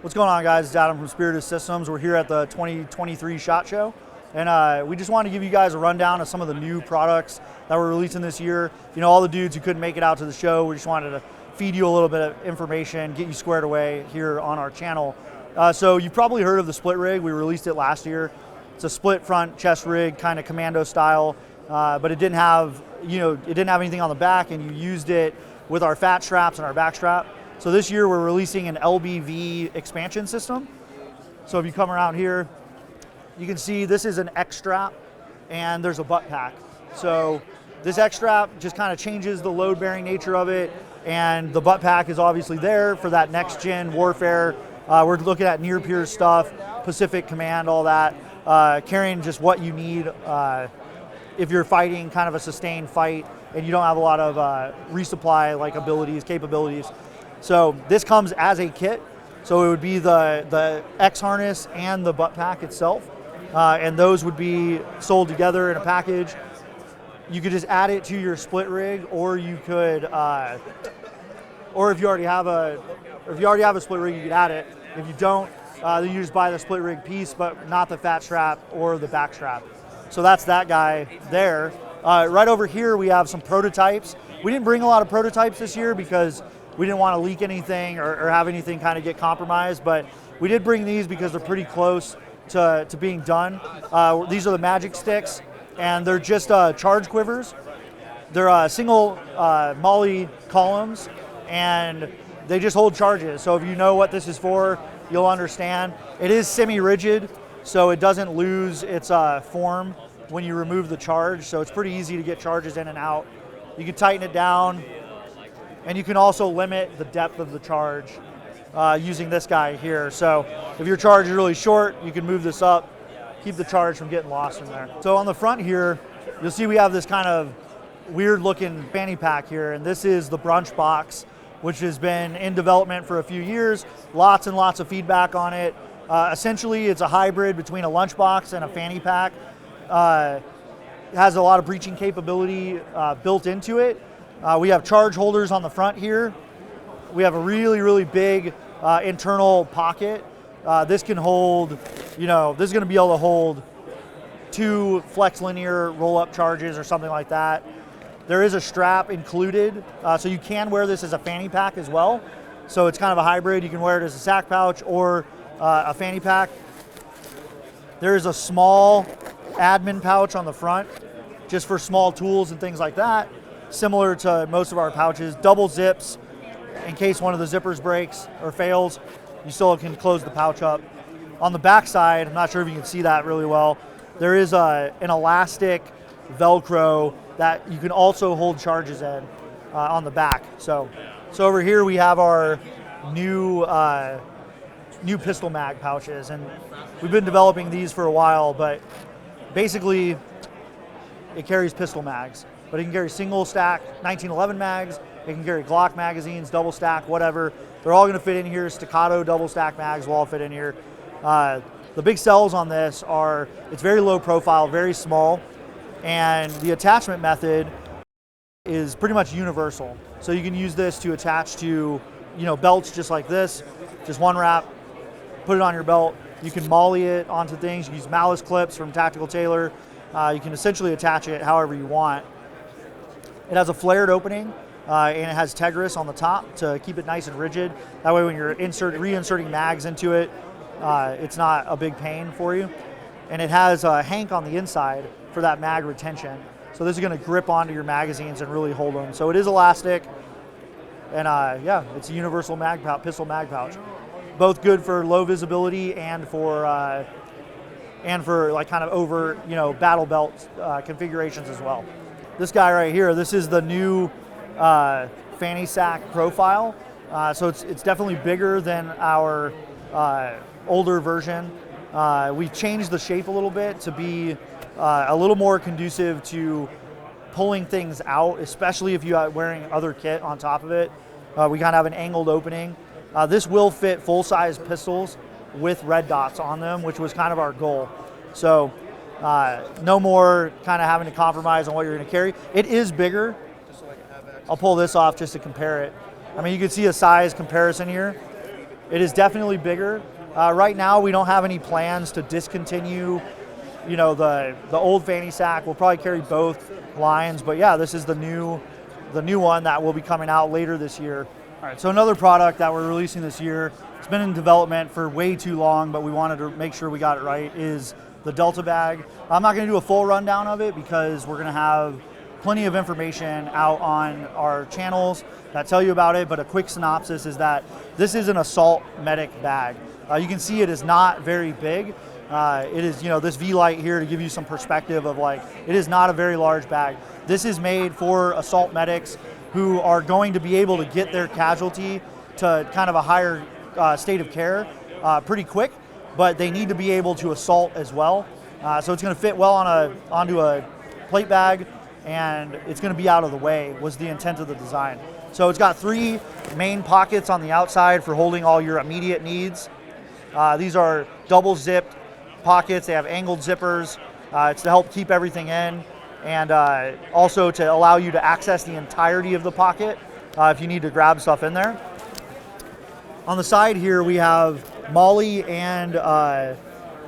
What's going on, guys? It's Adam from Spiritus Systems. We're here at the 2023 SHOT Show, and we just wanted to give you guys a rundown of some of the new products that we're releasing this year. You know, all the dudes who couldn't make it out to the show, we just wanted to feed you a little bit of information, get you squared away here on our channel. So you've probably heard of the split rig. We released it last year. It's a split front chest rig, kind of commando style, but it didn't have, anything on the back, and you used it with our fat straps and our back strap. So this year we're releasing an LBV expansion system. So if you come around here, you can see this is an X strap and there's a butt pack. So this X strap just kind of changes the load bearing nature of it, and the butt pack is obviously there for that next gen warfare. We're looking at near peer stuff, Pacific Command, all that, carrying just what you need if you're fighting kind of a sustained fight and you don't have a lot of resupply like capabilities. So this comes as a kit. So it would be the X harness and the butt pack itself. And those would be sold together in a package. You could just add it to your split rig, or you could, or if you already have a split rig, you could add it. If you don't, then you just buy the split rig piece, but not the fat strap or the back strap. So that's that guy there. Right over here, we have some prototypes. We didn't bring a lot of prototypes this year because we didn't want to leak anything or have anything kind of get compromised, but we did bring these because they're pretty close to being done. These are the magic sticks, and they're just charge quivers. They're single molly columns, and they just hold charges. So if you know what this is for, you'll understand. It is semi-rigid, so it doesn't lose its form when you remove the charge, so it's pretty easy to get charges in and out. You can tighten it down, and you can also limit the depth of the charge using this guy here. So if your charge is really short, you can move this up, keep the charge from getting lost in there. So on the front here, you'll see we have this kind of weird looking fanny pack here, and this is the Brunch Box, which has been in development for a few years. Lots and lots of feedback on it. Essentially, it's a hybrid between a lunchbox and a fanny pack. It has a lot of breaching capability built into it. We have charge holders on the front here. We have a really, really big internal pocket. This can hold, this is going to be able to hold 2 flex linear roll-up charges or something like that. There is a strap included, so you can wear this as a fanny pack as well. So it's kind of a hybrid. You can wear it as a sack pouch or a fanny pack. There is a small admin pouch on the front, just for small tools and things like that. Similar to most of our pouches, double zips in case one of the zippers breaks or fails. You still can close the pouch up. On the back side, I'm not sure if you can see that really well, there is an elastic Velcro that you can also hold charges in on the back. So over here we have our new pistol mag pouches, and we've been developing these for a while, but basically it carries pistol mags. But it can carry single stack 1911 mags, it can carry Glock magazines, double stack, whatever. They're all gonna fit in here. Staccato double stack mags will all fit in here. The big sells on this are, it's very low profile, very small, and the attachment method is pretty much universal. So you can use this to attach to, belts just like this, just one wrap, put it on your belt. You can molly it onto things. You can use malice clips from Tactical Tailor. You can essentially attach it however you want. It has a flared opening, and it has Tegris on the top to keep it nice and rigid. That way when you're reinserting mags into it, it's not a big pain for you. And it has a hank on the inside for that mag retention. So this is gonna grip onto your magazines and really hold them. So it is elastic, and it's a universal pistol mag pouch. Both good for low visibility and for like kind of over, battle belt configurations as well. This guy right here, this is the new fanny sack profile. So it's definitely bigger than our older version. We've changed the shape a little bit to be a little more conducive to pulling things out, especially if you're wearing other kit on top of it. We kind of have an angled opening. This will fit full-size pistols with red dots on them, which was kind of our goal. So no more kind of having to compromise on what you're going to carry. It is bigger. I'll pull this off just to compare it. I mean, you can see a size comparison here. It is definitely bigger. Right now, we don't have any plans to discontinue, the old fanny sack. We'll probably carry both lines, but yeah, this is the new one that will be coming out later this year. All right, so another product that we're releasing this year, it's been in development for way too long, but we wanted to make sure we got it right, is the Delta bag. I'm not going to do a full rundown of it because we're going to have plenty of information out on our channels that tell you about it, but a quick synopsis is that this is an assault medic bag. You can see it is not very big. It is, this V-light here to give you some perspective of it is not a very large bag. This is made for assault medics who are going to be able to get their casualty to kind of a higher state of care pretty quick, but they need to be able to assault as well. So it's going to fit well onto a plate bag, and it's going to be out of the way was the intent of the design. So it's got 3 main pockets on the outside for holding all your immediate needs. These are double zipped pockets. They have angled zippers. It's to help keep everything in, and also to allow you to access the entirety of the pocket if you need to grab stuff in there. On the side here we have MOLLE and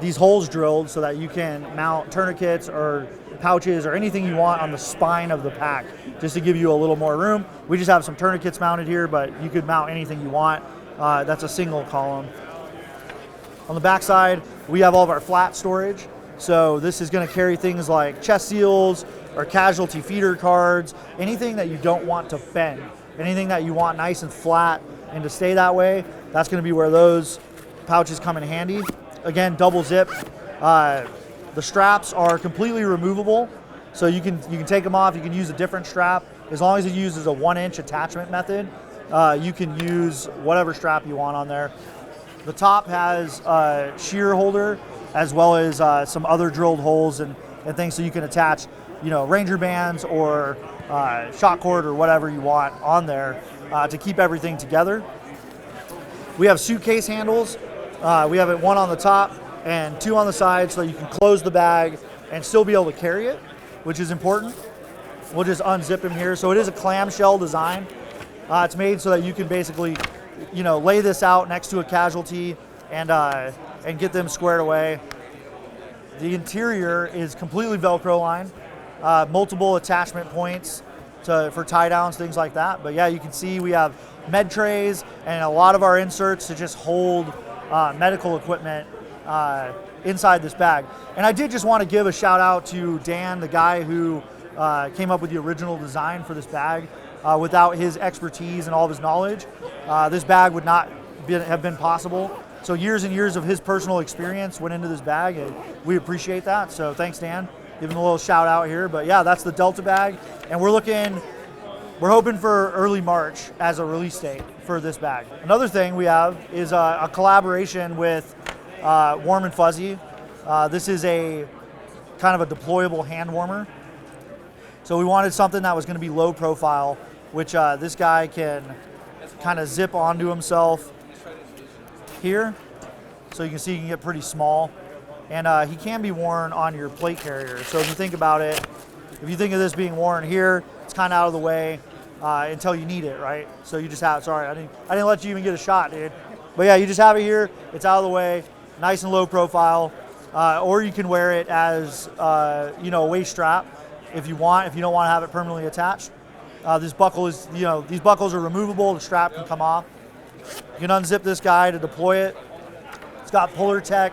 these holes drilled so that you can mount tourniquets or pouches or anything you want on the spine of the pack, just to give you a little more room. We just have some tourniquets mounted here, but you could mount anything you want. That's a single column. On the back side, we have all of our flat storage. So this is going to carry things like chest seals or casualty feeder cards, anything that you don't want to bend, anything that you want nice and flat and to stay that way. That's going to be where those pouches come in handy. Again, double zip. The straps are completely removable, so you can take them off. You can use a different strap. As long as it uses a 1-inch attachment method, you can use whatever strap you want on there. The top has a shear holder as well as some other drilled holes and things, so you can attach, Ranger bands or shock cord or whatever you want on there to keep everything together. We have suitcase handles. We have 1 on the top and 2 on the side, so that you can close the bag and still be able to carry it, which is important. We'll just unzip them here. So it is a clamshell design. It's made so that you can basically, lay this out next to a casualty and get them squared away. The interior is completely Velcro lined, multiple attachment points for tie downs, things like that. But yeah, you can see we have med trays and a lot of our inserts to just hold medical equipment inside this bag. And I did just want to give a shout out to Dan, the guy who came up with the original design for this bag. Without his expertise and all of his knowledge, this bag would not have been possible. So years and years of his personal experience went into this bag, and we appreciate that. So thanks, Dan. Give him a little shout out here. But yeah, that's the Delta bag, and we're hoping for early March as a release date for this bag. Another thing we have is a collaboration with Warm and Fuzzy. This is a kind of a deployable hand warmer. So we wanted something that was going to be low profile, which this guy can kind of zip onto himself here. So you can see he can get pretty small. And he can be worn on your plate carrier. So if you think about it, if you think of this being worn here, it's kind of out of the way until you need it, right? So you just have, sorry, I didn't let you even get a shot, dude. But yeah, you just have it here, it's out of the way, nice and low profile. Or you can wear it as, a waist strap if you want, if you don't want to have it permanently attached. This buckle is, these buckles are removable, the strap can come off. You can unzip this guy to deploy it. It's got Polar Tech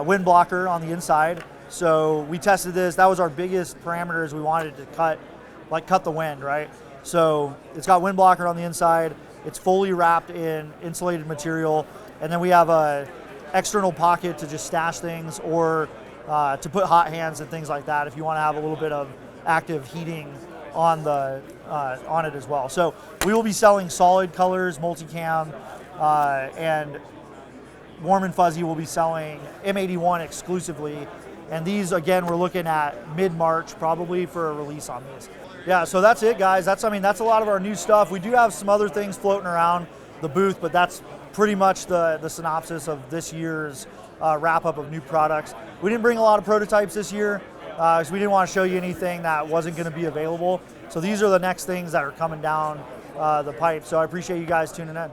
wind blocker on the inside. So we tested this. That was our biggest parameters. We wanted to cut the wind, right? So it's got wind blocker on the inside. It's fully wrapped in insulated material. And then we have a external pocket to just stash things or to put hot hands and things like that if you want to have a little bit of active heating on it as well. So we will be selling solid colors, multicam, and Warm and Fuzzy will be selling M81 exclusively. And these, again, we're looking at mid-March probably for a release on these. Yeah, so that's it, guys. That's a lot of our new stuff. We do have some other things floating around the booth, but that's pretty much the synopsis of this year's wrap-up of new products. We didn't bring a lot of prototypes this year, because we didn't want to show you anything that wasn't going to be available. So these are the next things that are coming down the pipe. So I appreciate you guys tuning in.